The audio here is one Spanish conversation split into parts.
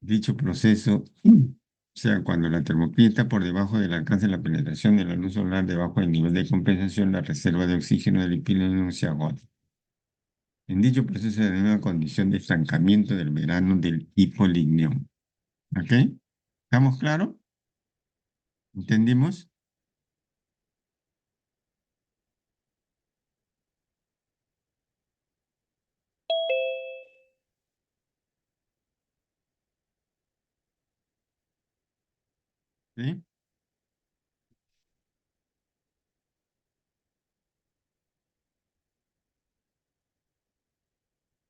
Dicho proceso, o sea, cuando la termocría está por debajo del alcance de la penetración de la luz solar debajo del nivel de compensación, la reserva de oxígeno del hipileno se agota. En dicho proceso se da una condición de estancamiento del verano del hipoligneum. ¿Ok? ¿Estamos claros? ¿Entendimos? ¿Sí?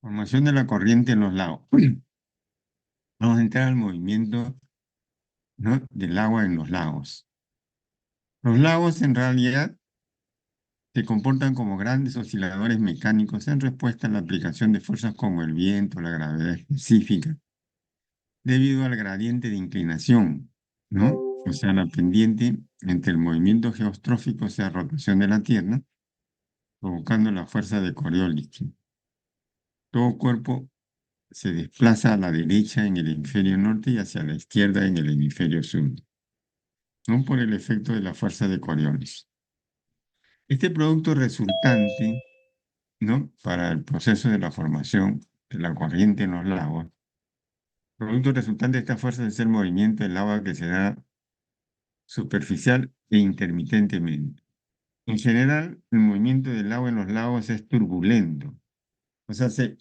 Formación de la corriente en los lagos. Vamos a entrar al movimiento, ¿no?, del agua en los lagos. Los lagos en realidad se comportan como grandes osciladores mecánicos en respuesta a la aplicación de fuerzas como el viento, la gravedad específica, debido al gradiente de inclinación, ¿no? O sea, la pendiente entre el movimiento geostrófico, o sea, rotación de la Tierra, provocando la fuerza de Coriolis. Todo cuerpo se desplaza a la derecha en el hemisferio norte y hacia la izquierda en el hemisferio sur, ¿no?, por el efecto de la fuerza de Coriolis. Este producto resultante, ¿no?, para el proceso de la formación de la corriente en los lagos, producto resultante de esta fuerza es el movimiento del agua que se da superficial e intermitentemente. En general, el movimiento del agua en los lagos es turbulento. O sea, se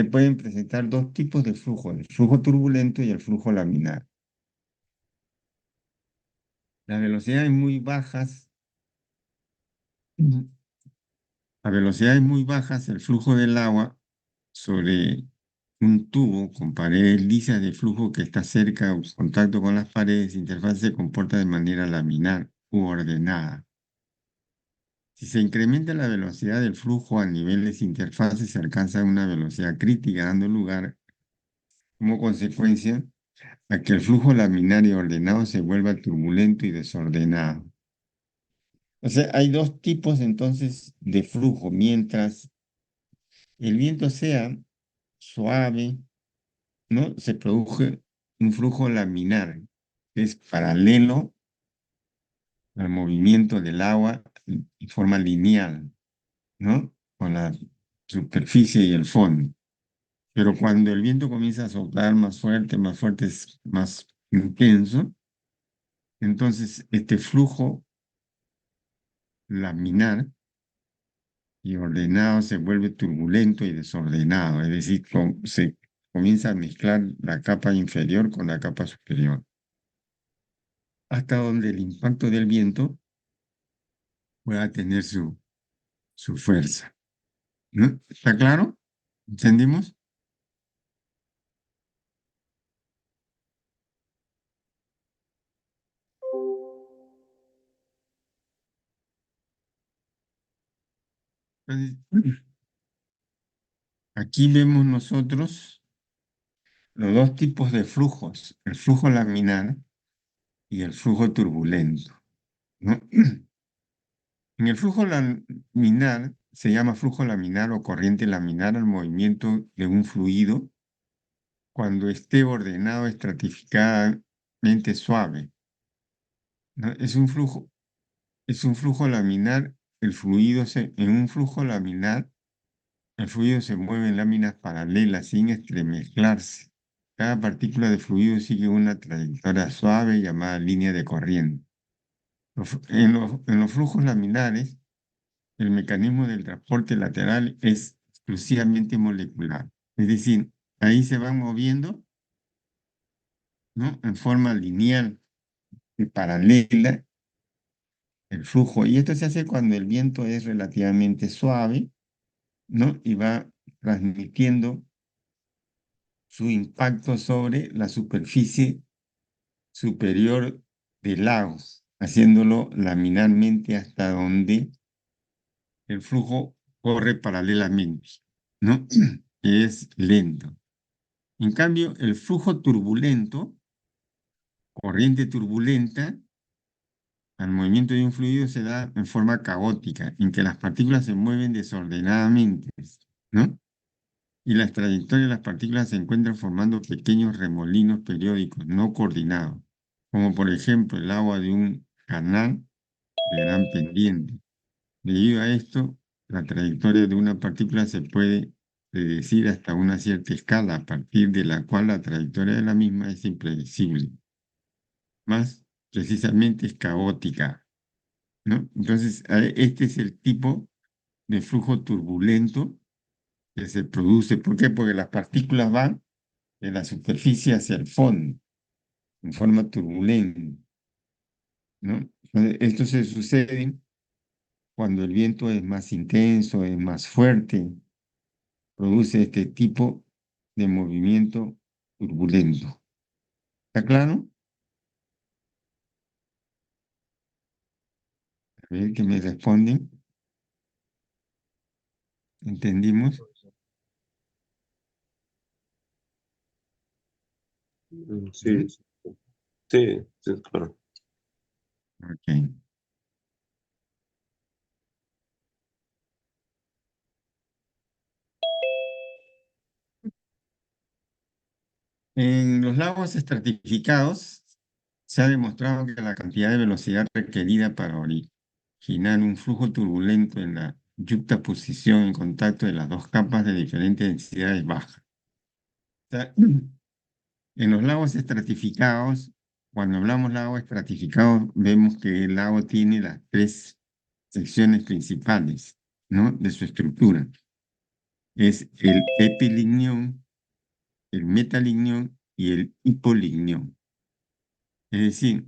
pueden presentar dos tipos de flujo, el flujo turbulento y el flujo laminar. Las velocidades muy bajas, a velocidades muy bajas, el flujo del agua sobre un tubo con paredes lisas de flujo que está cerca o en contacto con las paredes, interfaz se comporta de manera laminar u ordenada. Si se incrementa la velocidad del flujo a niveles interfaces, se alcanza una velocidad crítica, dando lugar, como consecuencia, a que el flujo laminar y ordenado se vuelva turbulento y desordenado. O sea, hay dos tipos entonces de flujo. Mientras el viento sea suave, ¿no?, se produce un flujo laminar, que es paralelo al movimiento del agua en forma lineal, ¿no?, con la superficie y el fondo. Pero cuando el viento comienza a soplar más fuerte, más intenso, entonces este flujo laminar y ordenado se vuelve turbulento y desordenado, es decir, se comienza a mezclar la capa inferior con la capa superior, hasta donde el impacto del viento pueda tener su fuerza, ¿no? ¿Está claro? ¿Entendimos? Entonces, aquí vemos nosotros los dos tipos de flujos, el flujo laminar y el flujo turbulento, ¿no? En el flujo laminar se llama flujo laminar o corriente laminar al movimiento de un fluido cuando esté ordenado estratificadamente suave, ¿no? Es un flujo laminar, en un flujo laminar, el fluido se mueve en láminas paralelas sin entremezclarse. Cada partícula de fluido sigue una trayectoria suave llamada línea de corriente. En los flujos laminares, el mecanismo del transporte lateral es exclusivamente molecular. Es decir, ahí se van moviendo, ¿no?, en forma lineal y paralela el flujo. Y esto se hace cuando el viento es relativamente suave, ¿no?, y va transmitiendo su impacto sobre la superficie superior del lago, haciéndolo laminarmente hasta donde el flujo corre paralelamente, ¿no? Es lento. En cambio, el flujo turbulento, corriente turbulenta, al movimiento de un fluido se da en forma caótica, en que las partículas se mueven desordenadamente, ¿no? y las trayectorias de las partículas se encuentran formando pequeños remolinos periódicos no coordinados, como por ejemplo el agua de un canal de gran pendiente. Debido a esto, la trayectoria de una partícula se puede predecir hasta una cierta escala, a partir de la cual la trayectoria de la misma es impredecible. Más precisamente es caótica, ¿no? Entonces, este es el tipo de flujo turbulento que se produce. ¿Por qué? Porque las partículas van de la superficie hacia el fondo, en forma turbulenta, ¿no? Entonces, esto se sucede cuando el viento es más intenso, es más fuerte, produce este tipo de movimiento turbulento. ¿Está claro? A ver que me responden. ¿Entendimos? Sí, ¿Sí? sí, sí, sí, claro. Ok. En los lagos estratificados se ha demostrado que la cantidad de velocidad requerida para originar un flujo turbulento en la yuxtaposición en contacto de las dos capas de diferentes densidades baja. O sea, en los lagos estratificados, cuando hablamos lago estratificado, vemos que el lago tiene las tres secciones principales, ¿no? De su estructura. Es el epilignión, el metalignión y el hipolignión. Es decir,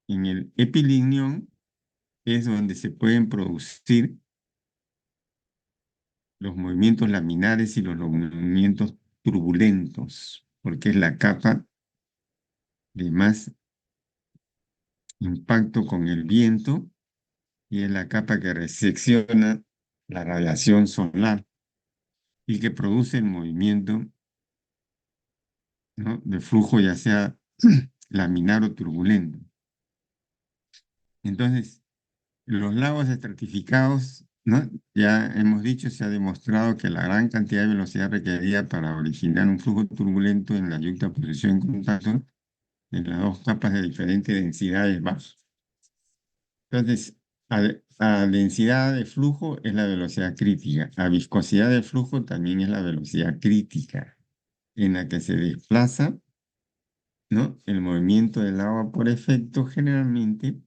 en el epilignión es donde se pueden producir los movimientos laminares y los movimientos turbulentos, porque es la capa de más impacto con el viento y es la capa que resecciona la radiación solar y que produce el movimiento, ¿no? De flujo, ya sea laminar o turbulento. Entonces, los lagos estratificados, ¿no? Ya hemos dicho, se ha demostrado que la gran cantidad de velocidad requerida para originar un flujo turbulento en la yuxtaposición en contacto de las dos capas de diferentes densidades bajas. Entonces, a densidad de flujo es la velocidad crítica, a viscosidad de flujo también es la velocidad crítica, en la que se desplaza, ¿no? El movimiento del agua por efecto generalmente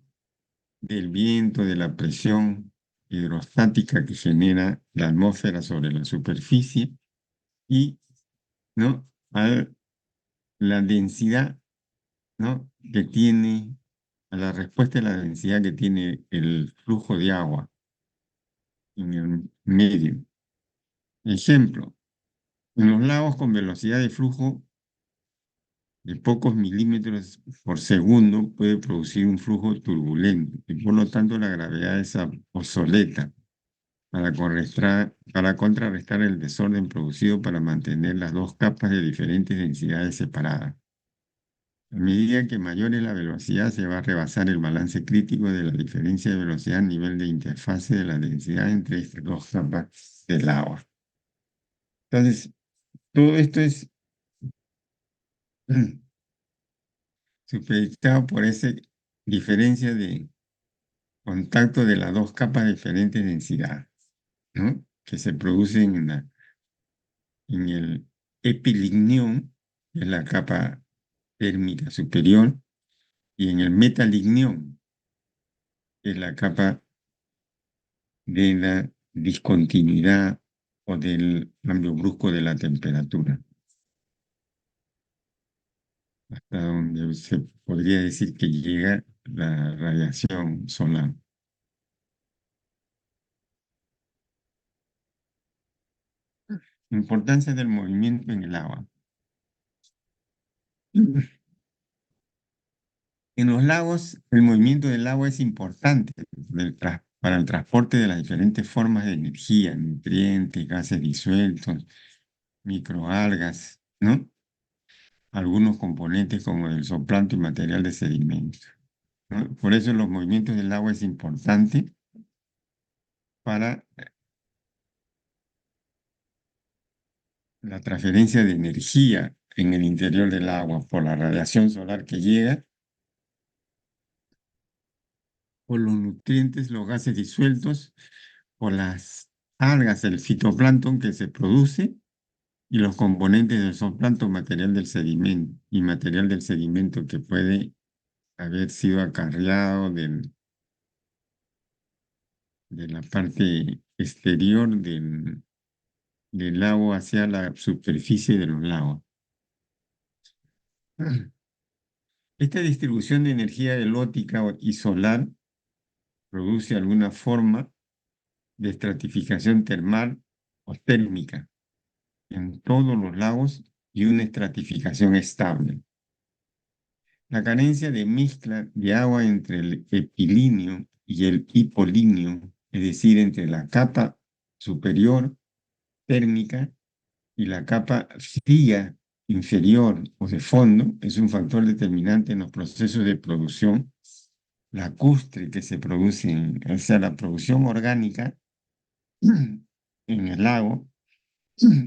del viento, de la presión hidrostática que genera la atmósfera sobre la superficie y, ¿no? A la densidad, ¿no? Que tiene, a la respuesta de la densidad que tiene el flujo de agua en el medio. Ejemplo, en los lagos con velocidad de flujo de pocos milímetros por segundo puede producir un flujo turbulento y por lo tanto la gravedad es obsoleta para contrarrestar el desorden producido para mantener las dos capas de diferentes densidades separadas. A medida que mayor es la velocidad, se va a rebasar el balance crítico de la diferencia de velocidad a nivel de interfase de la densidad entre estas dos capas del agua. Entonces, todo esto es supeditado por esa diferencia de contacto de las dos capas de diferentes densidades, ¿no? Que se producen en el epilignión, que es la capa térmica superior, y en el metalignión, que es la capa de la discontinuidad o del cambio brusco de la temperatura, hasta donde se podría decir que llega la radiación solar. Importancia del movimiento en el agua. En los lagos, el movimiento del agua es importante para el transporte de las diferentes formas de energía, nutrientes, gases disueltos, microalgas, ¿no? Algunos componentes como el zooplancton y material de sedimento, ¿no? Por eso los movimientos del agua es importante para la transferencia de energía en el interior del agua por la radiación solar que llega, por los nutrientes, los gases disueltos, por las algas, el fitoplancton que se produce y los componentes del zooplancton, material del sedimento y material del sedimento que puede haber sido acarreado de la parte exterior del lago hacia la superficie de los lagos. Esta distribución de energía elótica y solar produce alguna forma de estratificación termal o térmica en todos los lagos y una estratificación estable. La carencia de mezcla de agua entre el epilíneo y el hipolíneo, es decir, entre la capa superior térmica y la capa fría inferior o de fondo, es un factor determinante en los procesos de producción lacustre que se produce, o sea, la producción orgánica en el lago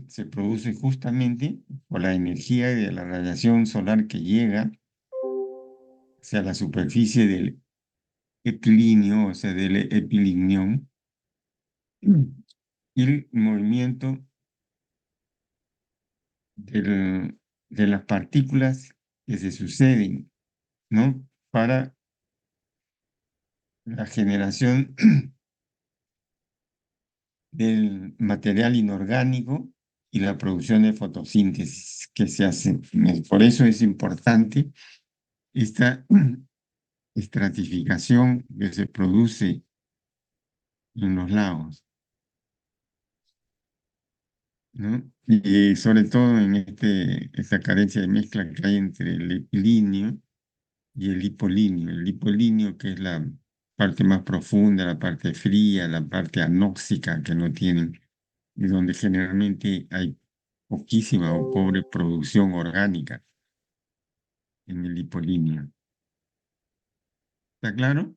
se produce justamente por la energía de la radiación solar que llega hacia la superficie del epilíneo, o sea, del epilíneum, y el movimiento de las partículas que se suceden, ¿no? Para la generación del material inorgánico y la producción de fotosíntesis que se hace. Por eso es importante esta estratificación que se produce en los lagos, ¿no? Y sobre todo en esta carencia de mezcla que hay entre el epilíneo y el hipolíneo. El hipolíneo, que es la parte más profunda, la parte fría, la parte anóxica que no tienen, y donde generalmente hay poquísima o pobre producción orgánica en el hipolíneo. ¿Está claro?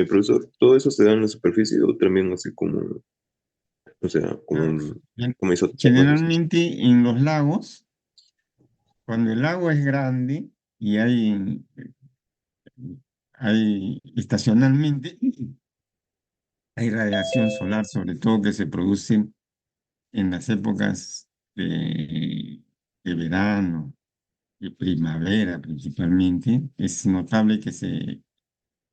Profesor, ¿todo eso se da en la superficie o también así como, o sea, Ah, gen- como isótopos? Generalmente en los lagos, cuando el lago es grande y hay estacionalmente, hay radiación solar, sobre todo que se produce en las épocas de verano, de primavera principalmente. Es notable que se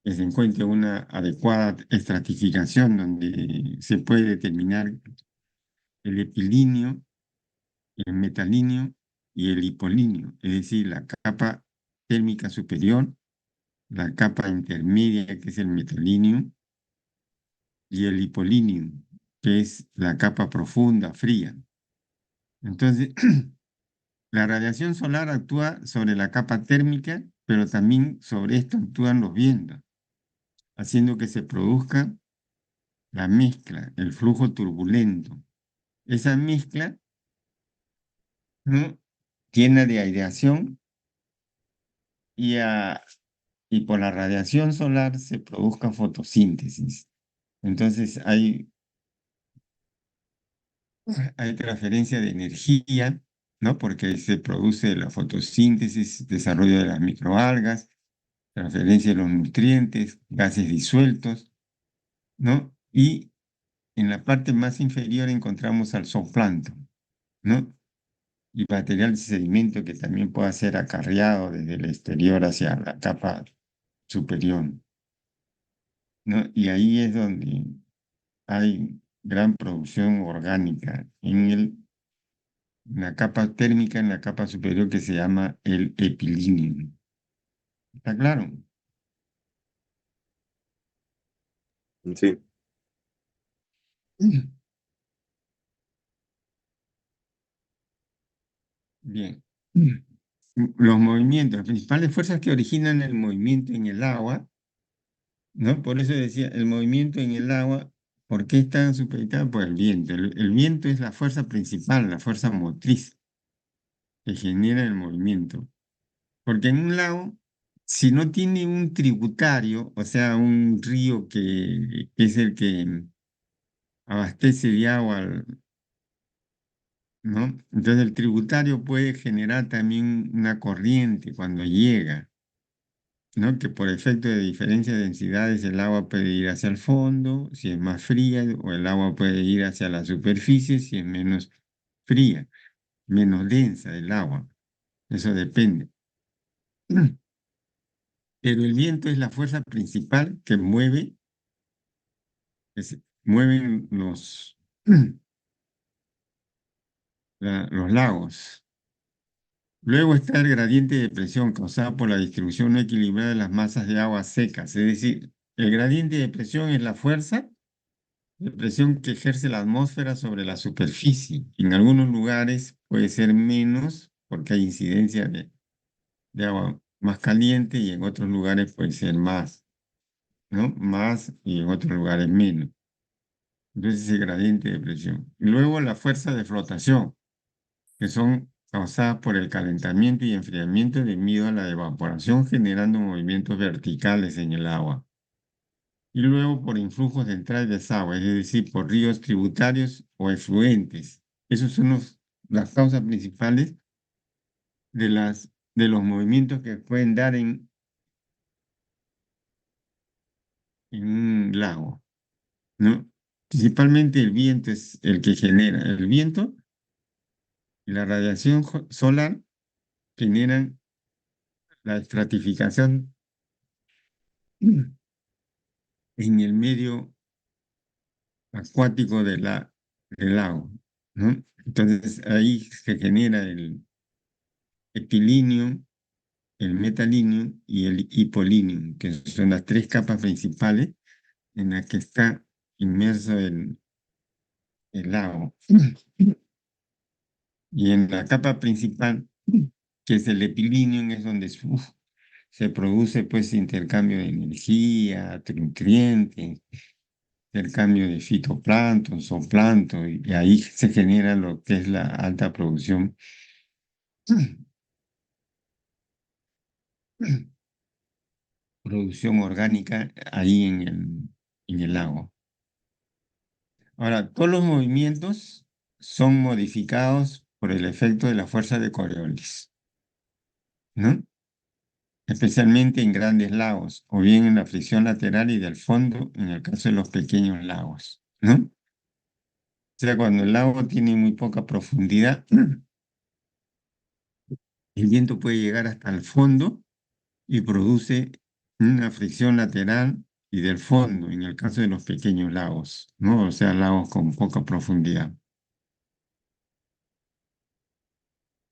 encuentre una adecuada estratificación donde se puede determinar el epilíneo, el metalíneo y el hipolíneo, es decir, la capa térmica superior, la capa intermedia, que es el metalíneo, y el hipolíneo, que es la capa profunda, fría. Entonces, la radiación solar actúa sobre la capa térmica, pero también sobre esto actúan los vientos, haciendo que se produzca la mezcla, el flujo turbulento. Esa mezcla, ¿no?, llena de aireación y, y por la radiación solar se produzca fotosíntesis. Entonces hay transferencia de energía, ¿no? Porque se produce la fotosíntesis, desarrollo de las microalgas, transferencia de los nutrientes, gases disueltos, ¿no? Y en la parte más inferior encontramos al zooplancton, ¿no? Y material de sedimento que también puede ser acarreado desde el exterior hacia la capa superior, ¿no? Y ahí es donde hay gran producción orgánica en la capa térmica, en la capa superior que se llama el epilíneo. ¿Está claro? Sí, Bien. Los movimientos, las principales fuerzas que originan el movimiento en el agua, ¿no? Por eso decía, el movimiento en el agua, ¿por qué está supeditado por el viento? El viento es la fuerza principal, la fuerza motriz, que genera el movimiento. Porque en un lago, si no tiene un tributario, o sea, un río que es el que abastece de agua, ¿no? Entonces el tributario puede generar también una corriente cuando llega, ¿no? Que por efecto de diferencia de densidades el agua puede ir hacia el fondo si es más fría, o el agua puede ir hacia la superficie si es menos fría, menos densa el agua. Eso depende. Pero el viento es la fuerza principal que mueve, mueven los lagos. Luego está el gradiente de presión causado por la distribución no equilibrada de las masas de agua secas. Es decir, el gradiente de presión es la fuerza de presión que ejerce la atmósfera sobre la superficie. En algunos lugares puede ser menos porque hay incidencia de agua más caliente y en otros lugares puede ser más, ¿no? Más y en otros lugares menos. Entonces ese gradiente de presión. Y luego la fuerza de flotación, que son causadas por el calentamiento y enfriamiento debido a la evaporación, generando movimientos verticales en el agua. Y luego por influjos de entrada y desagüe, es decir, por ríos tributarios o efluentes. Esos son las causas principales de los movimientos que pueden dar en un lago, ¿no? Principalmente el viento es el que genera. El viento y la radiación solar generan la estratificación en el medio acuático del lago, ¿no? Entonces ahí se genera el epilíneo, el metalíneo y el hipolíneo, que son las tres capas principales en las que está inmerso el lago. Y en la capa principal, que es el epilíneo, es donde se produce pues intercambio de energía, de nutrientes, intercambio de fitoplancton, zooplancton, y ahí se genera lo que es la alta producción, producción orgánica ahí en el lago. Ahora, todos los movimientos son modificados por el efecto de la fuerza de Coriolis, ¿no? Especialmente en grandes lagos, o bien en la fricción lateral y del fondo, en el caso de los pequeños lagos, ¿no? O sea, cuando el lago tiene muy poca profundidad, el viento puede llegar hasta el fondo y produce una fricción lateral y del fondo, en el caso de los pequeños lagos, ¿no? O sea, lagos con poca profundidad.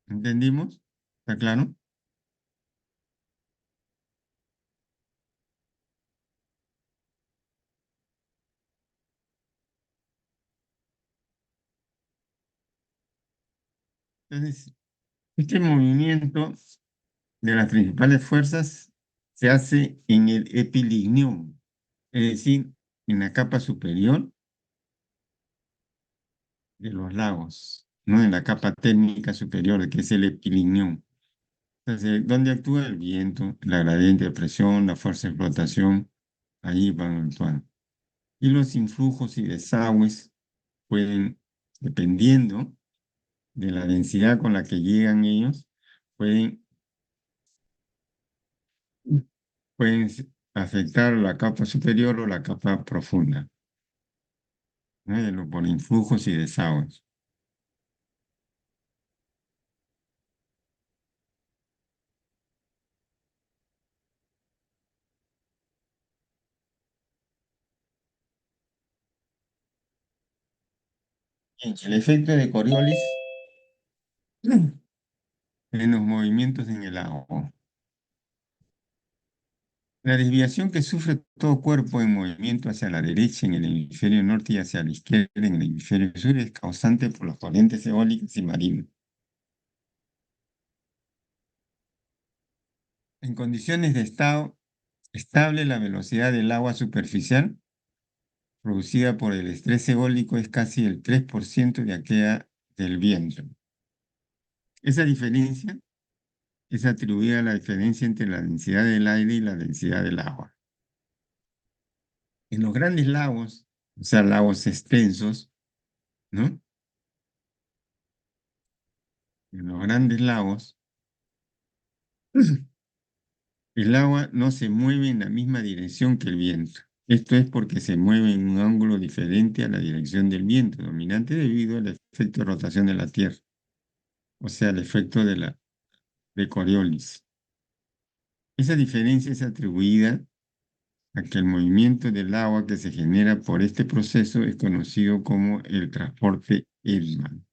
¿Entendimos? ¿Está claro? Entonces, este movimiento de las principales fuerzas se hace en el epilignum, es decir, en la capa superior de los lagos, ¿no? En la capa térmica superior, que es el epilignum. Entonces, ¿dónde actúa el viento, la gradiente de presión, la fuerza de flotación? Ahí van actuando. Y los influjos y desagües pueden, dependiendo de la densidad con la que llegan ellos, pueden, pueden afectar la capa superior o la capa profunda, ¿no? Por influjos y desagües. Bien, el efecto de Coriolis en los movimientos en el agua. La desviación que sufre todo cuerpo en movimiento hacia la derecha en el hemisferio norte y hacia la izquierda en el hemisferio sur es causante por las corrientes eólicas y marinas. En condiciones de estado estable, la velocidad del agua superficial producida por el estrés eólico es casi el 3% de aquella del viento. Esa diferencia es atribuida a la diferencia entre la densidad del aire y la densidad del agua. En los grandes lagos, o sea, lagos extensos, ¿no? En los grandes lagos, el agua no se mueve en la misma dirección que el viento. Esto es porque se mueve en un ángulo diferente a la dirección del viento dominante debido al efecto de rotación de la Tierra, o sea, el efecto de Coriolis. Esa diferencia es atribuida a que el movimiento del agua que se genera por este proceso es conocido como el transporte Edman,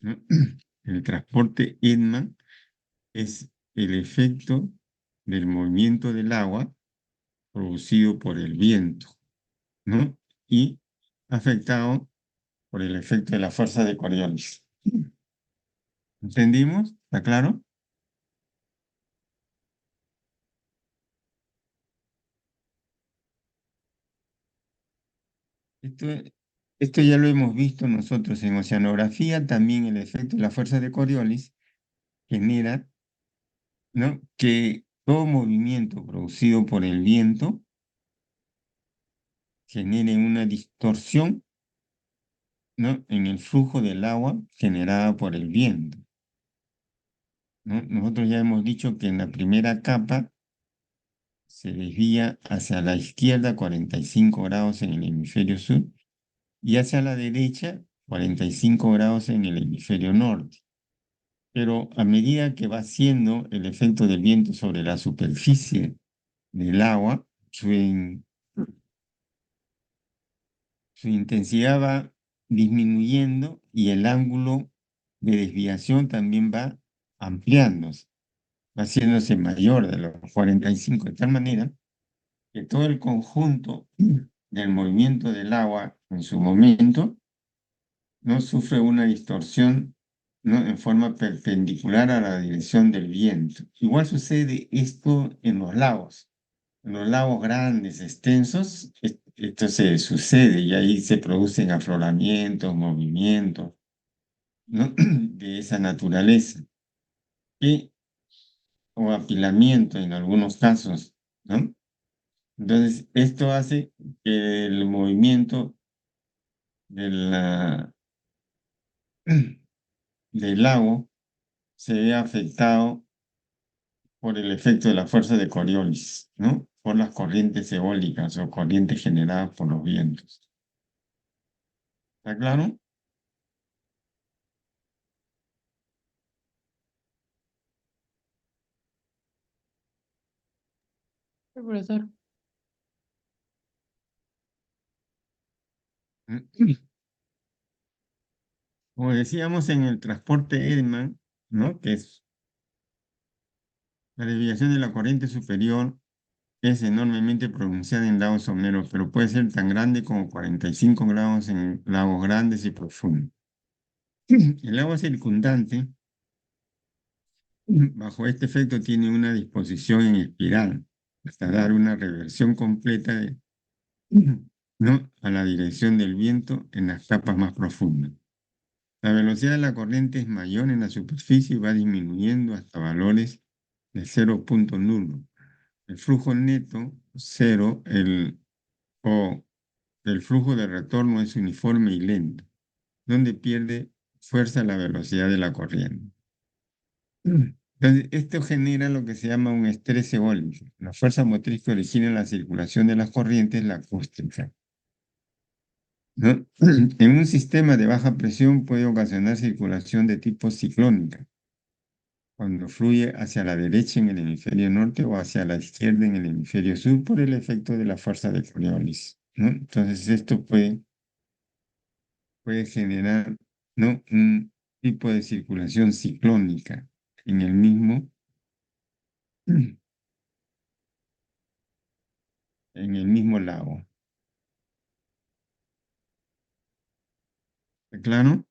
¿no? El transporte Edman es el efecto del movimiento del agua producido por el viento, ¿no? Y afectado por el efecto de la fuerza de Coriolis. ¿Entendimos? ¿Está claro? Esto, esto ya lo hemos visto nosotros en oceanografía, también el efecto de la fuerza de Coriolis genera, ¿no? Que todo movimiento producido por el viento genere una distorsión, ¿no? En el flujo del agua generada por el viento, ¿no? Nosotros ya hemos dicho que en la primera capa se desvía hacia la izquierda 45 grados en el hemisferio sur y hacia la derecha 45 grados en el hemisferio norte. Pero a medida que va haciendo el efecto del viento sobre la superficie del agua, su intensidad va disminuyendo y el ángulo de desviación también va ampliándose, va haciéndose mayor de los 45, de tal manera que todo el conjunto del movimiento del agua en su momento no sufre una distorsión, ¿no? En forma perpendicular a la dirección del viento. Igual sucede esto en los lagos. En los lagos grandes, extensos, esto se sucede y ahí se producen afloramientos, movimientos, ¿no? De esa naturaleza. Y, o apilamiento en algunos casos, ¿no? Entonces, esto hace que el movimiento de del lago se vea afectado por el efecto de la fuerza de Coriolis, ¿no? Por las corrientes eólicas o corrientes generadas por los vientos. ¿Está claro? Sí, profesor. Como decíamos en el transporte Edman, ¿no? Que es la desviación de la corriente superior es enormemente pronunciada en lagos someros, pero puede ser tan grande como 45 grados en lagos grandes y profundos. El agua circundante, bajo este efecto, tiene una disposición en espiral, hasta dar una reversión completa ¿no? A la dirección del viento en las capas más profundas. La velocidad de la corriente es mayor en la superficie y va disminuyendo hasta valores de 0,0. El flujo neto, cero, o el flujo de retorno es uniforme y lento, donde pierde fuerza la velocidad de la corriente. Entonces, esto genera lo que se llama un estrés eólico. La fuerza motriz que origina la circulación de las corrientes es la acústica, ¿no? En un sistema de baja presión puede ocasionar circulación de tipo ciclónica, cuando fluye hacia la derecha en el hemisferio norte o hacia la izquierda en el hemisferio sur por el efecto de la fuerza de Coriolis, ¿no? Entonces esto puede generar, ¿no? Un tipo de circulación ciclónica en el en el mismo lago. ¿Está claro?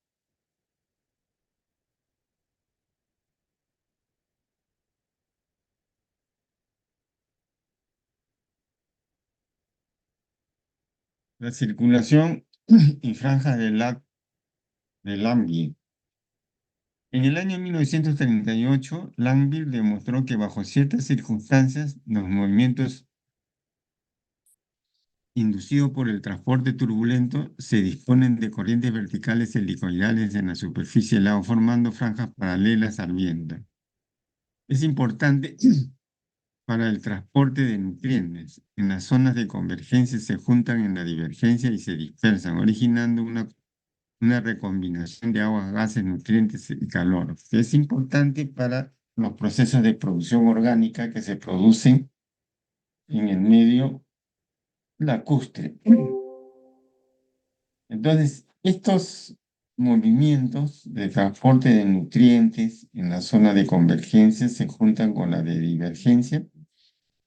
La circulación en franjas de Lambie. En el año 1938, Langevin demostró que bajo ciertas circunstancias los movimientos inducidos por el transporte turbulento se disponen de corrientes verticales helicoidales en la superficie del lago, formando franjas paralelas al viento. Es importante para el transporte de nutrientes. En las zonas de convergencia se juntan en la divergencia y se dispersan, originando una recombinación de aguas, gases, nutrientes y calor. Es importante para los procesos de producción orgánica que se producen en el medio lacustre. Entonces, estos movimientos de transporte de nutrientes en la zona de convergencia se juntan con la de divergencia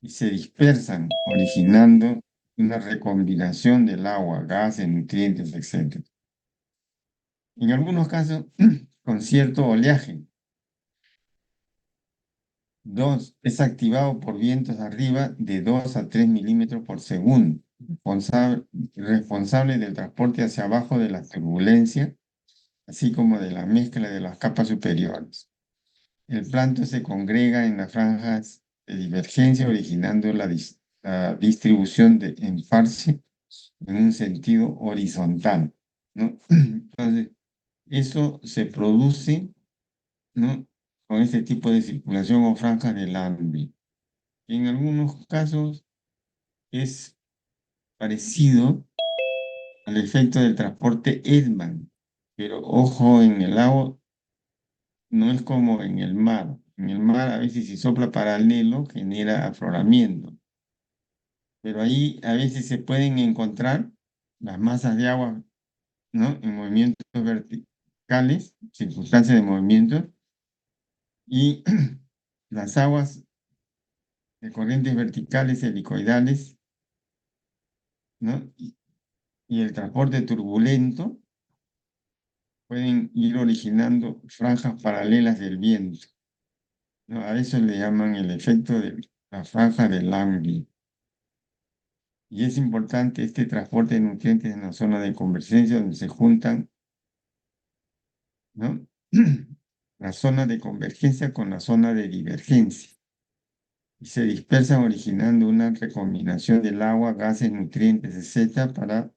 y se dispersan, originando una recombinación del agua, gases, nutrientes, etc. En algunos casos, con cierto oleaje. Dos, es activado por vientos arriba de 2 a 3 milímetros por segundo, responsable del transporte hacia abajo de la turbulencia, así como de la mezcla de las capas superiores. El plancton se congrega en las franjas de divergencia, originando la distribución de enfarse en un sentido horizontal, ¿no? Entonces, eso se produce, ¿no? Con este tipo de circulación o franjas de Langevin. En algunos casos es parecido al efecto del transporte Edman, pero ojo, en el lago no es como en el mar. En el mar a veces si sopla paralelo genera afloramiento, pero ahí a veces se pueden encontrar las masas de agua, ¿no? En movimientos verticales, circunstancias de movimiento, y las aguas de corrientes verticales helicoidales, ¿no? Y el transporte turbulento pueden ir originando franjas paralelas del viento, ¿no? A eso le llaman el efecto de la franja de Langevin. Y es importante este transporte de nutrientes en la zona de convergencia donde se juntan, ¿no? La zona de convergencia con la zona de divergencia y se dispersan originando una recombinación del agua, gases, nutrientes, etcétera, para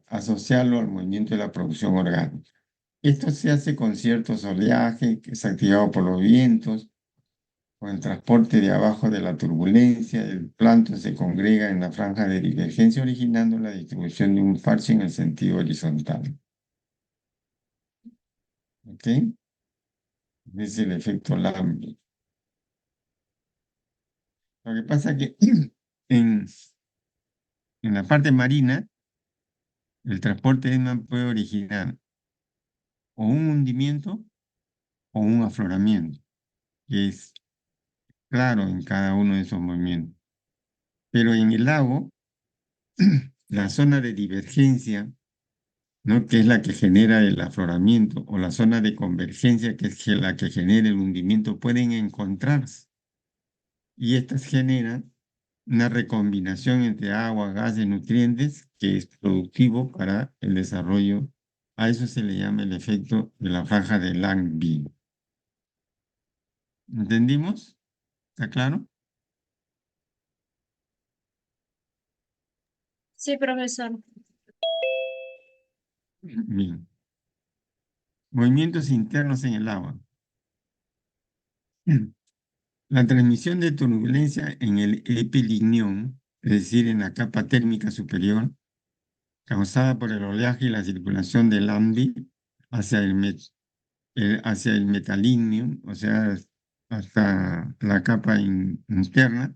asociarlo al movimiento de la producción orgánica. Esto se hace con cierto oleaje que es activado por los vientos, con el transporte de abajo de la turbulencia. El plancton se congrega en la franja de divergencia, originando la distribución de un farche en el sentido horizontal. ¿Ok? Es el efecto Langevin. Lo que pasa es que en, en la parte marina, el transporte de Edman puede originar o un hundimiento o un afloramiento, que es claro en cada uno de esos movimientos. Pero en el lago, la zona de divergencia, ¿no? Que es la que genera el afloramiento, o la zona de convergencia, que es la que genera el hundimiento, pueden encontrarse. Y estas generan una recombinación entre agua, gases, nutrientes, que es productivo para el desarrollo. A eso se le llama el efecto de la franja de Langevin. ¿Entendimos? ¿Está claro? Sí, profesor. Bien. Movimientos internos en el agua. La transmisión de turbulencia en el epilignón, es decir, en la capa térmica superior, causada por el oleaje y la circulación del AMBI hacia hacia el metalígneo, o sea, hasta la capa interna,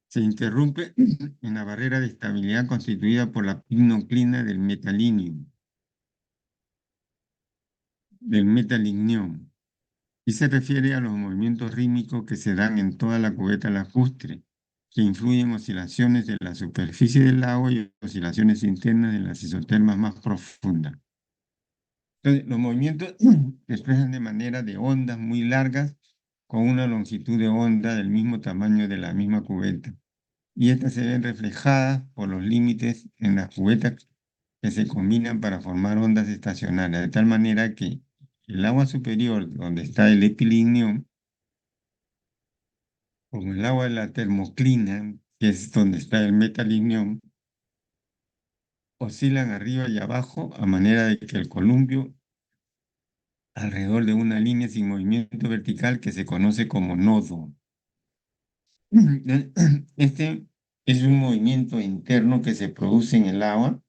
se interrumpe en la barrera de estabilidad constituida por la pinoclina del metalignión, y se refiere a los movimientos rítmicos que se dan en toda la cubeta lacustre, que influyen oscilaciones de la superficie del lago y oscilaciones internas de las isotermas más profundas. Entonces, los movimientos se expresan de manera de ondas muy largas con una longitud de onda del mismo tamaño de la misma cubeta. Y estas se ven reflejadas por los límites en las cubetas que se combinan para formar ondas estacionarias, de tal manera que el agua superior, donde está el epilignón, con el agua de la termoclina, que es donde está el metalignión, oscilan arriba y abajo a manera de que el columpio alrededor de una línea sin movimiento vertical que se conoce como nodo. Este es un movimiento interno que se produce en el agua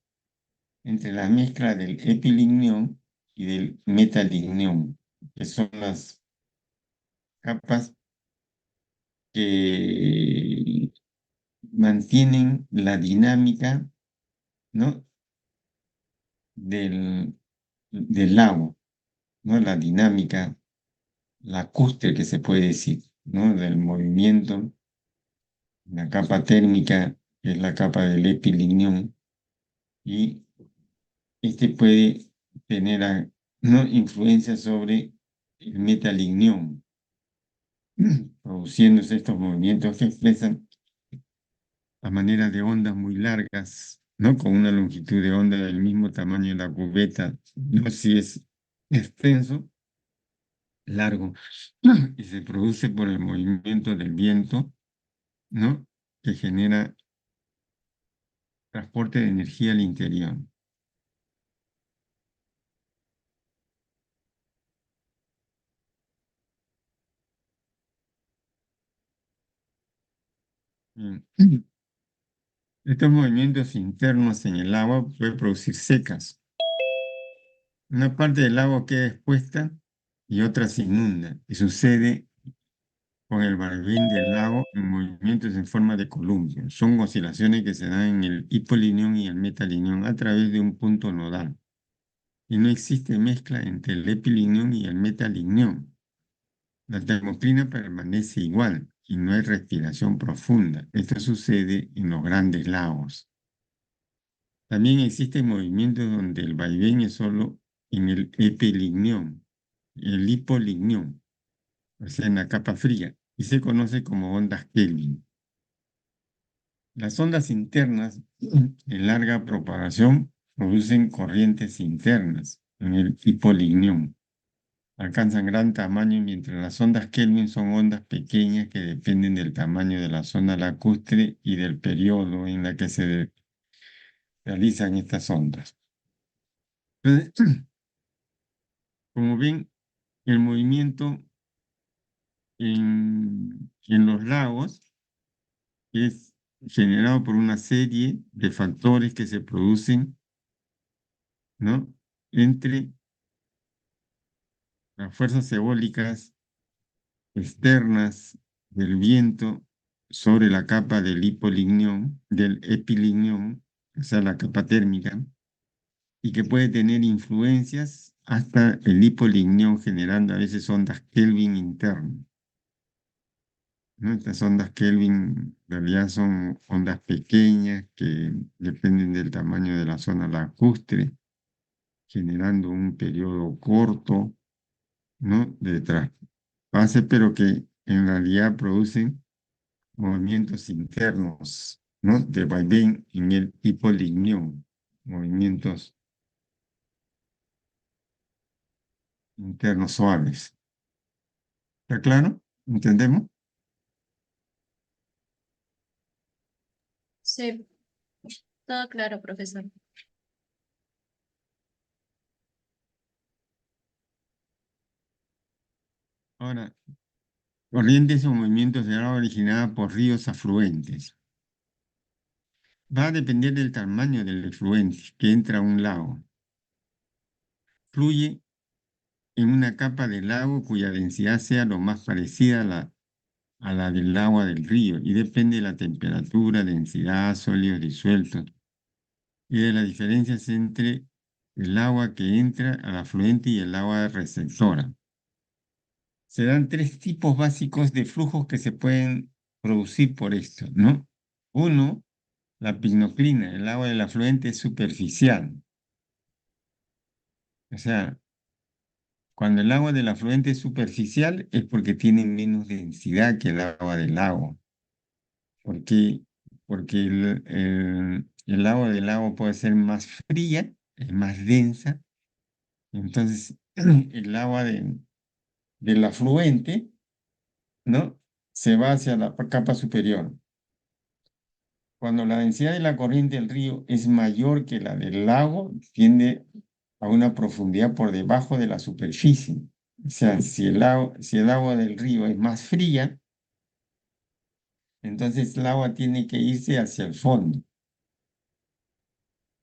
entre la mezcla del epilignión y del metalignión, que son las capas que mantienen la dinámica, ¿no? del lago, ¿no? La dinámica lacustre que se puede decir, ¿no? Del movimiento, la capa térmica, que es la capa del epilignón, y este puede tener ¿no? influencia sobre el metalignión, produciéndose estos movimientos que expresan a manera de ondas muy largas, ¿no? Con una longitud de onda del mismo tamaño de la cubeta, no si es extenso, largo, y se produce por el movimiento del viento, ¿no? Que genera transporte de energía al interior. Bien. Estos movimientos internos en el agua pueden producir secas. Una parte del agua queda expuesta y otra se inunda. Y sucede con el vaivén del lago en movimientos en forma de columpio. Son oscilaciones que se dan en el hipolinión y el metalinión a través de un punto nodal. Y no existe mezcla entre el epilinión y el metalinión. La termoclina permanece igual y no hay respiración profunda. Esto sucede en los grandes lagos. También existen movimientos donde el vaivén es solo en el epilignión, el hipolignión, o sea, en la capa fría, y se conoce como ondas Kelvin. Las ondas internas en larga propagación producen corrientes internas en el hipolignión. Alcanzan gran tamaño mientras las ondas Kelvin son ondas pequeñas que dependen del tamaño de la zona lacustre y del periodo en la que se realizan estas ondas. Entonces, como ven, el movimiento en los lagos es generado por una serie de factores que se producen, ¿no? entre las fuerzas eólicas externas del viento sobre la capa del epilignión, o sea, la capa térmica, y que puede tener influencias hasta el hipolignión, generando a veces ondas Kelvin internas, ¿no? Estas ondas Kelvin en realidad son ondas pequeñas que dependen del tamaño de la zona lacustre, generando un periodo corto, ¿no? de traspase, pero que en realidad producen movimientos internos, ¿no? de vaivén en el hipolignión, movimientos internos suaves. ¿Está claro? ¿Entendemos? Sí, todo claro, profesor. Ahora, corrientes o movimientos de agua originadas por ríos afluentes. Va a depender del tamaño del efluente que entra a un lago. Fluye en una capa del lago cuya densidad sea lo más parecida a la del agua del río y depende de la temperatura, densidad, sólidos disueltos y de las diferencias entre el agua que entra al afluente y el agua receptora. Se dan tres tipos básicos de flujos que se pueden producir por esto, ¿no? Uno, la pinoclina, el agua del afluente es superficial. O sea, cuando el agua del afluente es superficial es porque tiene menos densidad que el agua del lago. Porque, porque el agua del lago puede ser más fría, es más densa. Entonces, el agua del afluente, ¿no? Se va hacia la capa superior. Cuando la densidad de la corriente del río es mayor que la del lago, tiende a una profundidad por debajo de la superficie. O sea, si el agua del río es más fría, entonces el agua tiene que irse hacia el fondo.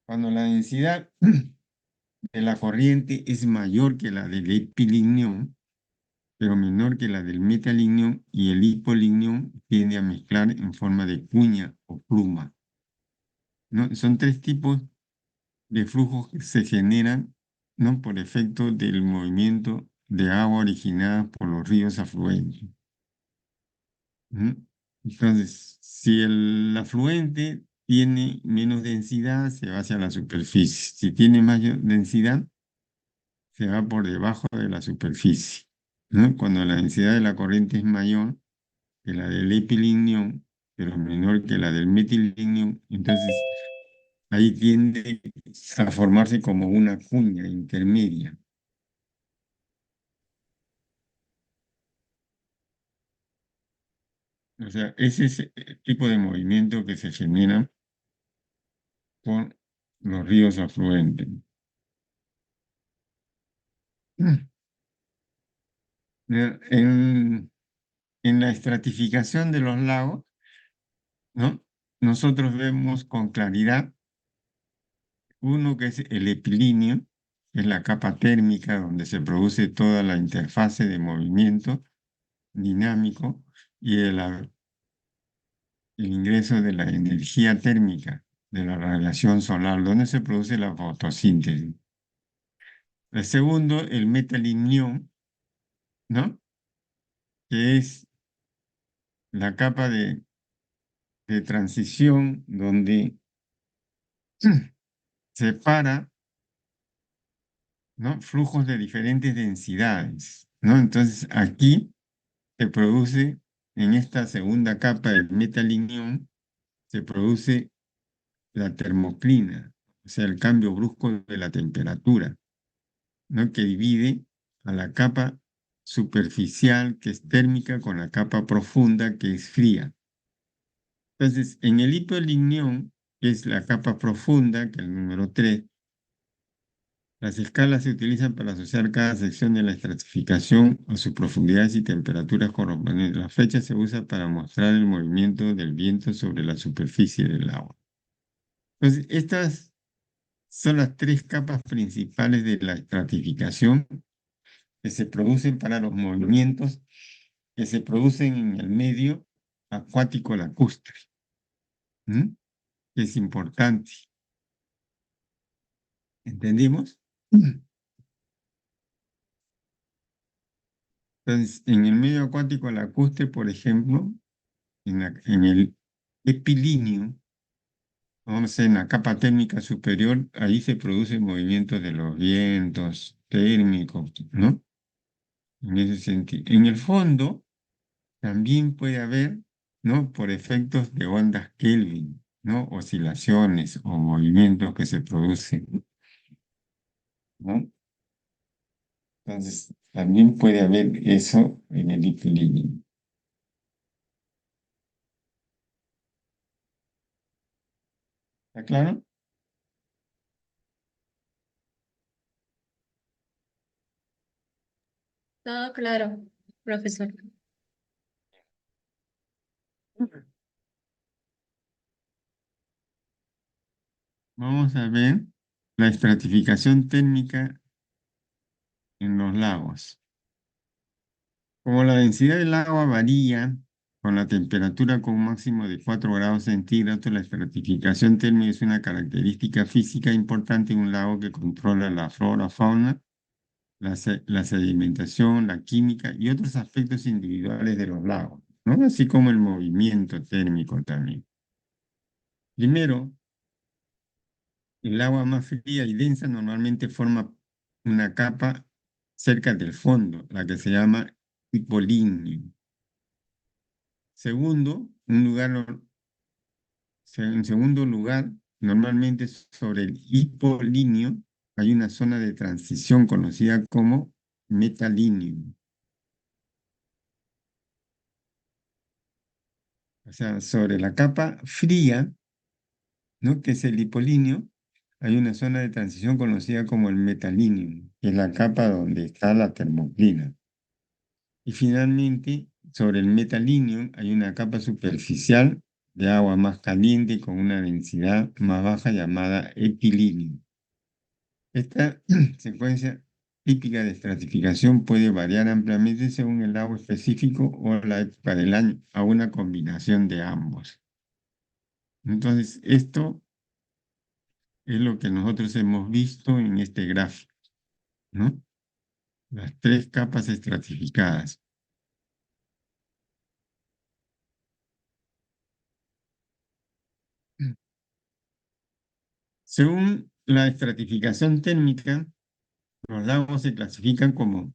Cuando la densidad de la corriente es mayor que la del epilignón, pero menor que la del metalignión, y el hipolignión tiende a mezclar en forma de cuña o pluma, ¿no? Son tres tipos de flujos que se generan, ¿no? Por efecto del movimiento de agua originada por los ríos afluentes. ¿Mm? Entonces, si el afluente tiene menos densidad, se va hacia la superficie. Si tiene mayor densidad, se va por debajo de la superficie, ¿no? Cuando la densidad de la corriente es mayor que la del epilignón, pero menor que la del metilignión, entonces ahí tiende a formarse como una cuña intermedia. O sea, ese es el tipo de movimiento que se genera por los ríos afluentes. En, en la estratificación de los lagos, ¿no? Nosotros vemos con claridad uno que es el epilíneo, que es la capa térmica donde se produce toda la interfase de movimiento dinámico y el ingreso de la energía térmica de la radiación solar, donde se produce la fotosíntesis. El segundo, el metalimnión, ¿no? Que es la capa de transición donde separa, ¿no? Flujos de diferentes densidades, ¿no? Entonces aquí se produce, en esta segunda capa del metalignión, se produce la termoclina, o sea, el cambio brusco de la temperatura, ¿no? Que divide a la capa superficial, que es térmica, con la capa profunda, que es fría. Entonces, en el hipolignión, que es la capa profunda, que es el número 3, las escalas se utilizan para asociar cada sección de la estratificación a sus profundidades y temperaturas correspondientes. La flecha se usa para mostrar el movimiento del viento sobre la superficie del agua. Entonces, estas son las tres capas principales de la estratificación que se producen para los movimientos que se producen en el medio acuático lacustre. ¿Mm? Es importante. ¿Entendimos? Entonces, en el medio acuático lacustre, por ejemplo, en el epilíneo, vamos a en la capa térmica superior, ahí se producen movimientos de los vientos térmicos, ¿no? En ese sentido. En el fondo también puede haber, ¿no? Por efectos de ondas Kelvin, ¿no? Oscilaciones o movimientos que se producen, ¿no? Entonces, también puede haber eso en el equilibrio. ¿Está claro? Todo claro, profesor. Vamos a ver la estratificación térmica en los lagos. Como la densidad del agua varía con la temperatura con un máximo de 4 grados centígrados, la estratificación térmica es una característica física importante en un lago que controla la flora, fauna, la sedimentación, la química y otros aspectos individuales de los lagos, ¿no? Así como el movimiento térmico también. Primero, el agua más fría y densa normalmente forma una capa cerca del fondo, la que se llama hipolignio. Segundo, en segundo lugar, normalmente sobre el hipolíneo hay una zona de transición conocida como metalíneo. O sea, sobre la capa fría, ¿no? Que es el hipolíneo, hay una zona de transición conocida como el metalíneo, que es la capa donde está la termoclina. Y finalmente, sobre el metalíneo hay una capa superficial de agua más caliente con una densidad más baja llamada epilíneo. Esta secuencia típica de estratificación puede variar ampliamente según el lago específico o la época del año, a una combinación de ambos. Entonces, esto es lo que nosotros hemos visto en este gráfico, ¿no? Las tres capas estratificadas. Según la estratificación térmica, los lagos se clasifican como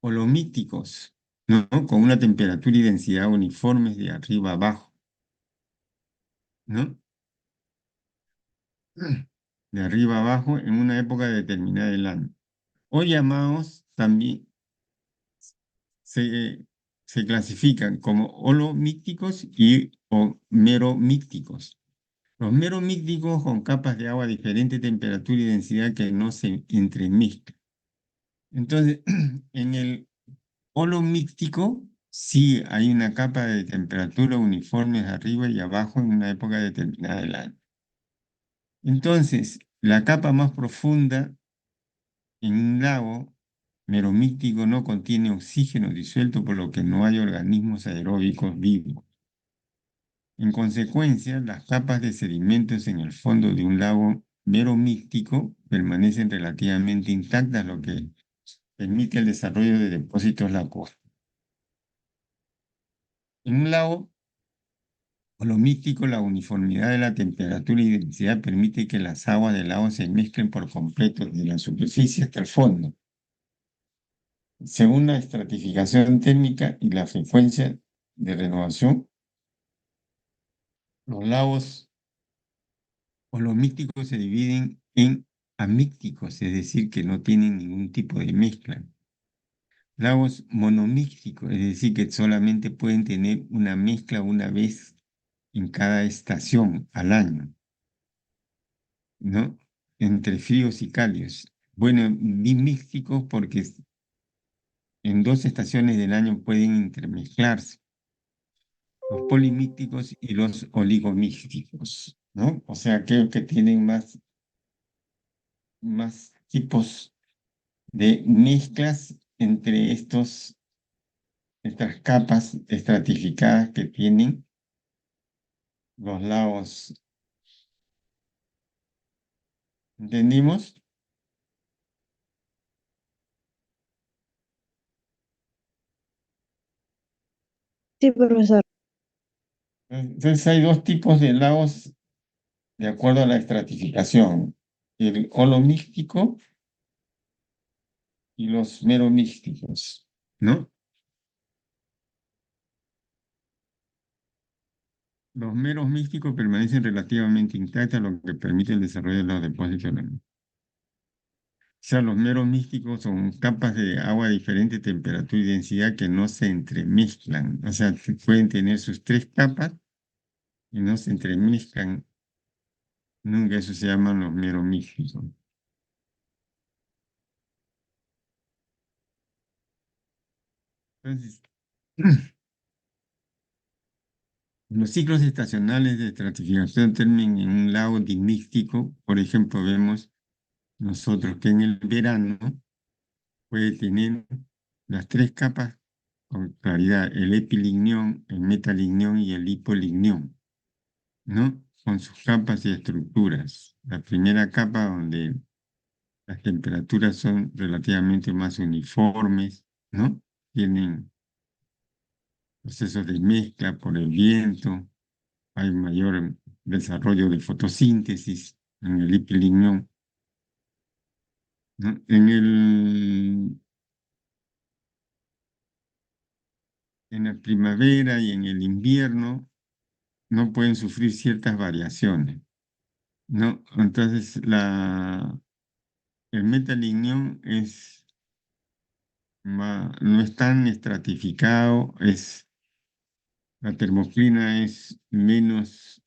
holomíticos, ¿no? Con una temperatura y densidad uniformes de arriba a abajo, ¿no? De arriba a abajo en una época determinada del año. O llamados también se, se clasifican como holomíticos y o meromíticos. Los meromíticos con capas de agua de diferente temperatura y densidad que no se entremezclan. Entonces, en el holomíctico sí hay una capa de temperatura uniforme de arriba y abajo en una época determinada del año. Entonces, la capa más profunda en un lago meromítico no contiene oxígeno disuelto, por lo que no hay organismos aeróbicos vivos. En consecuencia, las capas de sedimentos en el fondo de un lago meromítico permanecen relativamente intactas, lo que permite el desarrollo de depósitos lacustres. En un lago holomítico, la uniformidad de la temperatura y densidad permite que las aguas del lago se mezclen por completo desde la superficie hasta el fondo. Según la estratificación térmica y la frecuencia de renovación, los lagos holomíticos se dividen en amícticos, es decir, que no tienen ningún tipo de mezcla. Lagos monomícticos, es decir, que solamente pueden tener una mezcla una vez en cada estación al año, ¿no? Entre fríos y cálidos. Bueno, bimísticos porque en dos estaciones del año pueden intermezclarse. Los polimísticos y los oligomísticos, ¿no? O sea, aquellos que tienen más tipos de mezclas entre estas capas estratificadas que tienen los lagos. ¿Entendimos? Sí, profesor. Entonces hay dos tipos de lagos de acuerdo a la estratificación, el holomístico y los meromísticos, ¿no? Los meros místicos permanecen relativamente intactos, lo que permite el desarrollo de los depósitos. O sea, los meros místicos son capas de agua de diferente temperatura y densidad que no se entremezclan. O sea, pueden tener sus tres capas y no se entremezclan nunca. Eso se llaman los meros místicos. Entonces, los ciclos estacionales de estratificación terminan en un lago dimístico. Por ejemplo, vemos nosotros que en el verano puede tener las tres capas con claridad, el epilignión, el metalignión y el hipolignión, ¿no? Con sus capas y estructuras. La primera capa donde las temperaturas son relativamente más uniformes, ¿no? Tienen procesos de mezcla por el viento, hay mayor desarrollo de fotosíntesis en el hipolignión, ¿no? En la primavera y en el invierno, no pueden sufrir ciertas variaciones, ¿no? Entonces, el metalignión no es tan estratificado, la termoclina es menos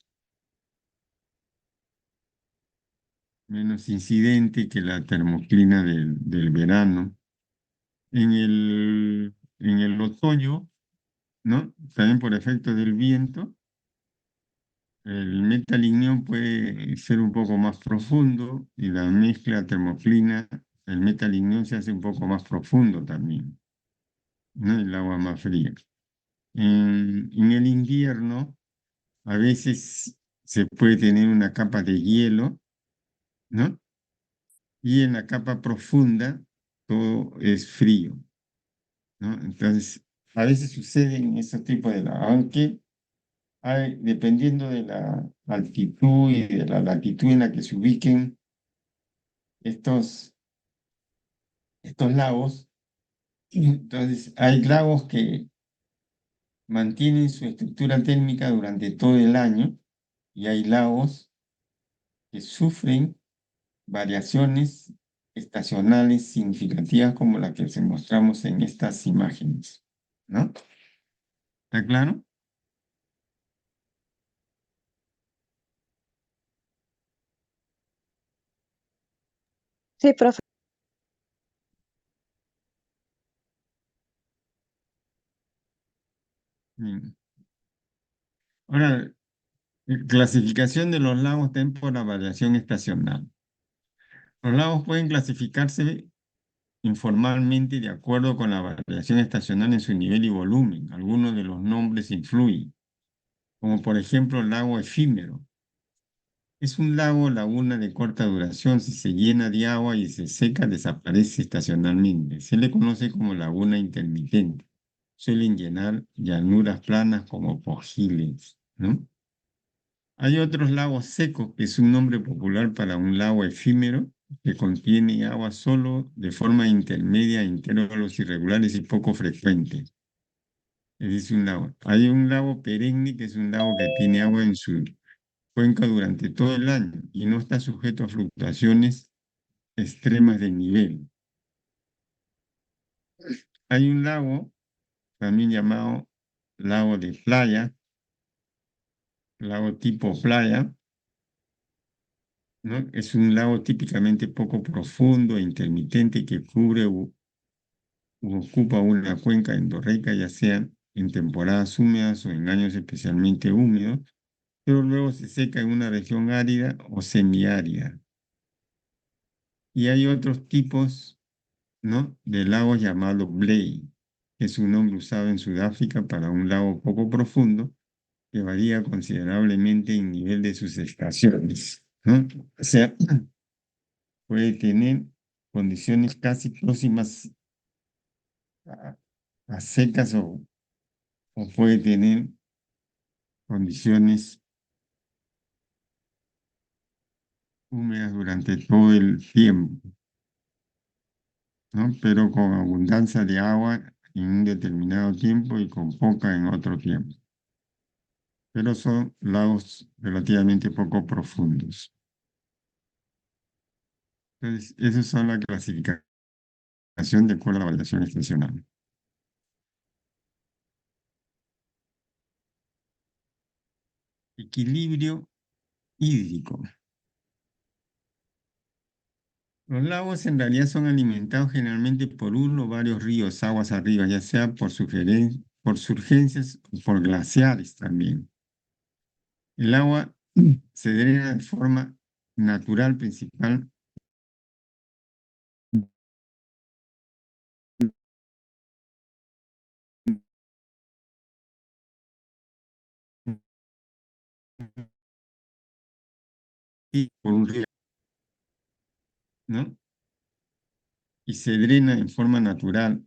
incidente que la termoclina del verano. En el otoño, ¿no? También por efecto del viento, el metalignión puede ser un poco más profundo y la mezcla termoclina, el metalignión se hace un poco más profundo también, ¿no? El agua más fría. En el invierno, a veces se puede tener una capa de hielo, ¿no? Y en la capa profunda todo es frío, ¿no? Entonces, a veces suceden esos tipos aunque dependiendo de la altitud y de la latitud en la que se ubiquen estos lagos, entonces hay lagos que mantienen su estructura térmica durante todo el año y hay lagos que sufren variaciones estacionales significativas como las que se mostramos en estas imágenes, ¿no? ¿Está claro? Sí, profe. Bien. Ahora, clasificación de los lagos también por la variación estacional. Los lagos pueden clasificarse informalmente de acuerdo con la variación estacional en su nivel y volumen. Algunos de los nombres influyen, como por ejemplo el lago efímero. Es un lago laguna de corta duración. Si se llena de agua y se seca, desaparece estacionalmente. Se le conoce como laguna intermitente. Suelen llenar llanuras planas como pojiles, ¿no? Hay otros lagos secos, que es un nombre popular para un lago efímero que contiene agua solo de forma intermedia, intervalos irregulares y poco frecuentes. Es un lago. Hay un lago perenne, que es un lago que tiene agua en su cuenca durante todo el año y no está sujeto a fluctuaciones extremas de nivel. Hay un lago también llamado lago de playa, lago tipo playa, ¿no? Es un lago típicamente poco profundo e intermitente que cubre u ocupa una cuenca endorreica, ya sea en temporadas húmedas o en años especialmente húmedos, pero luego se seca en una región árida o semiárida. Y hay otros tipos, ¿no?, de lagos llamados Blei, que es un nombre usado en Sudáfrica para un lago poco profundo que varía considerablemente en nivel de sus estaciones, ¿no? O sea, puede tener condiciones casi próximas a, a secas o puede tener condiciones húmedas durante todo el tiempo, ¿no? Pero con abundancia de agua en un determinado tiempo y con poca en otro tiempo. Pero son lagos relativamente poco profundos. Entonces, esas son la clasificación de acuerdo a la variación estacional. Equilibrio hídrico. Los lagos en realidad son alimentados generalmente por uno o varios ríos aguas arriba, ya sea por surgencias o por glaciares también. El agua se drena de forma natural principal y por un río, ¿no? Y se drena en forma natural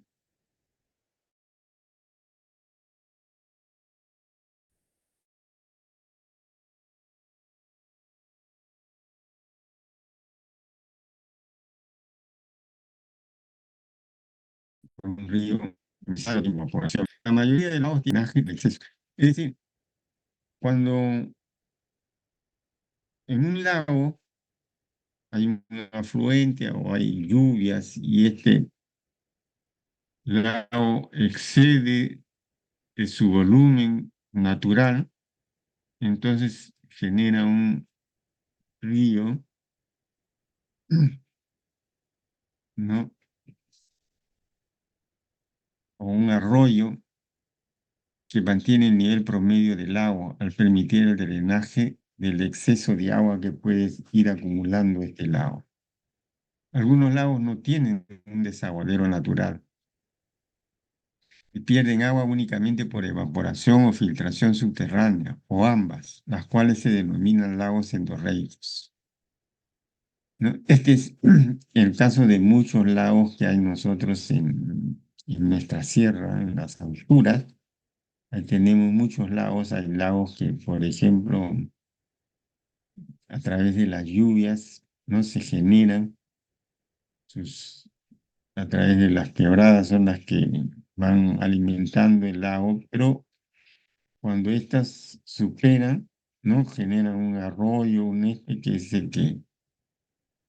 por un río, en estado de evaporación. La mayoría de lagos tienen exceso. Es decir, Cuando en un lago hay un afluente o hay lluvias y este lago excede de su volumen natural, entonces genera un río, ¿no? O un arroyo que mantiene el nivel promedio del agua al permitir el drenaje del exceso de agua que puede ir acumulando este lago. Algunos lagos no tienen un desaguadero natural y pierden agua únicamente por evaporación o filtración subterránea, o ambas, las cuales se denominan lagos endorreicos, ¿no? Este es el caso de muchos lagos que hay nosotros en nuestra sierra, en las alturas. Ahí tenemos muchos lagos, hay lagos que, por ejemplo, a través de las lluvias, ¿no? Se generan, sus, a través de las quebradas son las que van alimentando el lago, pero cuando éstas superan, ¿no? Generan un arroyo, un que es el que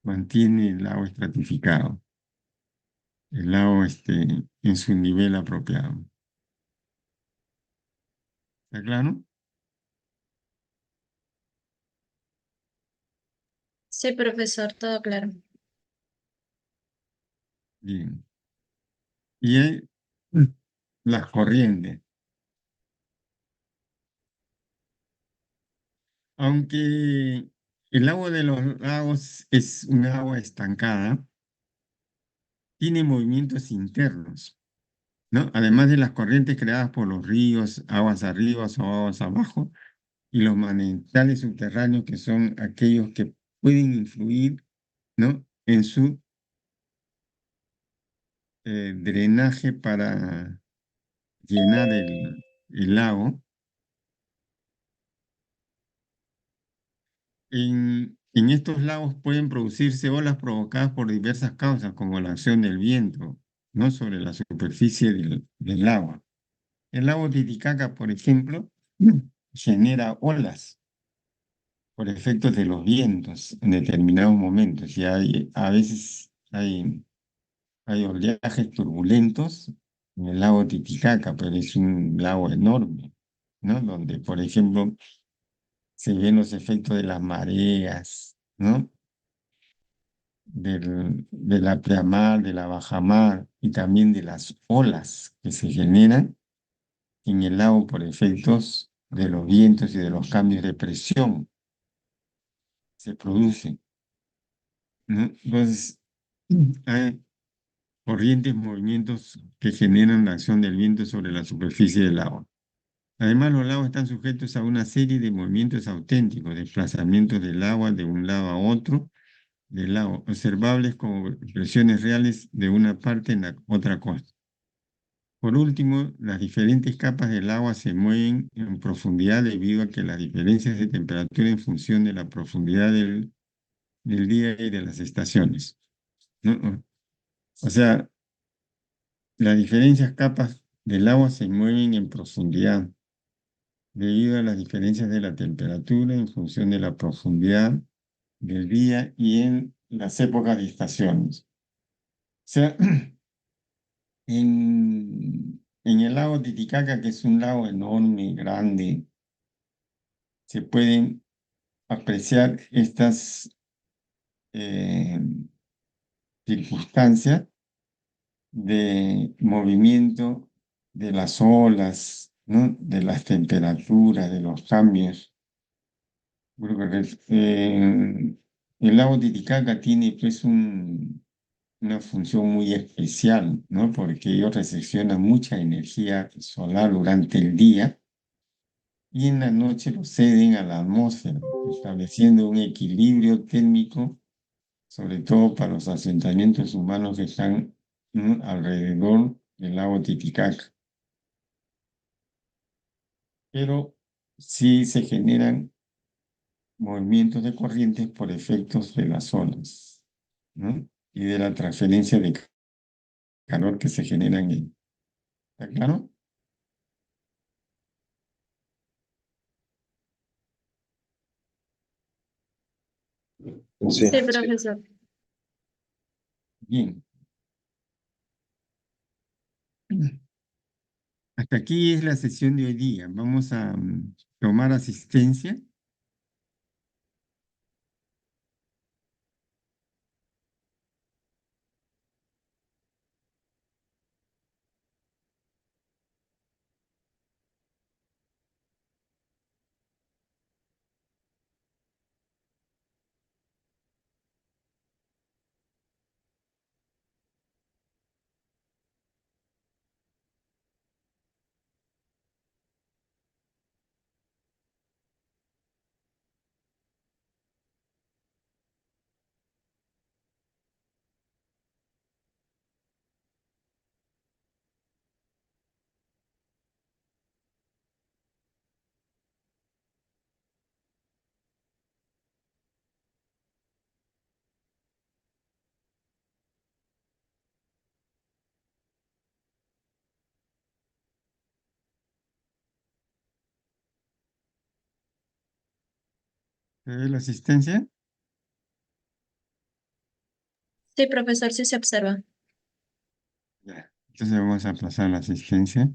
mantiene el lago estratificado, el lago en su nivel apropiado. ¿Está claro? Sí, profesor, todo claro. Bien. Y hay las corrientes. Aunque el agua de los lagos es un agua estancada, tiene movimientos internos, ¿no? Además de las corrientes creadas por los ríos, aguas arriba o aguas abajo, y los manantiales subterráneos, que son aquellos que pueden influir, ¿no? En su drenaje para llenar el lago. En estos lagos pueden producirse olas provocadas por diversas causas, como la acción del viento, ¿no? Sobre la superficie del agua. El lago Titicaca, por ejemplo, genera olas por efectos de los vientos en determinados momentos. Y a veces hay oleajes turbulentos en el lago Titicaca, pero es un lago enorme, ¿no? Donde, por ejemplo, se ven los efectos de las mareas, ¿no? De la pleamar, de la bajamar y también de las olas que se generan en el lago por efectos de los vientos y de los cambios de presión se producen, ¿no? Entonces, hay corrientes, movimientos que generan la acción del viento sobre la superficie del agua. Además, los lagos están sujetos a una serie de movimientos auténticos, desplazamientos del agua de un lado a otro del lago, observables como presiones reales de una parte en la otra costa. Por último, las diferentes capas del agua se mueven en profundidad debido a que las diferencias de temperatura en función de la profundidad del día y de las estaciones, ¿no? O sea, las diferentes capas del agua se mueven en profundidad debido a las diferencias de la temperatura en función de la profundidad del día y en las épocas de estaciones. O sea, en el lago Titicaca, que es un lago enorme, grande, se pueden apreciar estas eh, circunstancias de movimiento de las olas, ¿no? De las temperaturas, de los cambios. Porque, el lago Titicaca tiene pues una función muy especial, ¿no? Porque ellos recepcionan mucha energía solar durante el día y en la noche lo ceden a la atmósfera, estableciendo un equilibrio térmico, sobre todo para los asentamientos humanos que están, ¿no? Alrededor del lago Titicaca. Pero sí se generan movimientos de corrientes por efectos de las olas, ¿no? Y de la transferencia de calor que se genera en él. ¿Está claro? Sí. Sí, profesor. Bien. Hasta aquí es la sesión de hoy día. Vamos a tomar asistencia. ¿Se ve la asistencia? Sí, profesor, sí se observa. Ya. Entonces vamos a pasar la asistencia.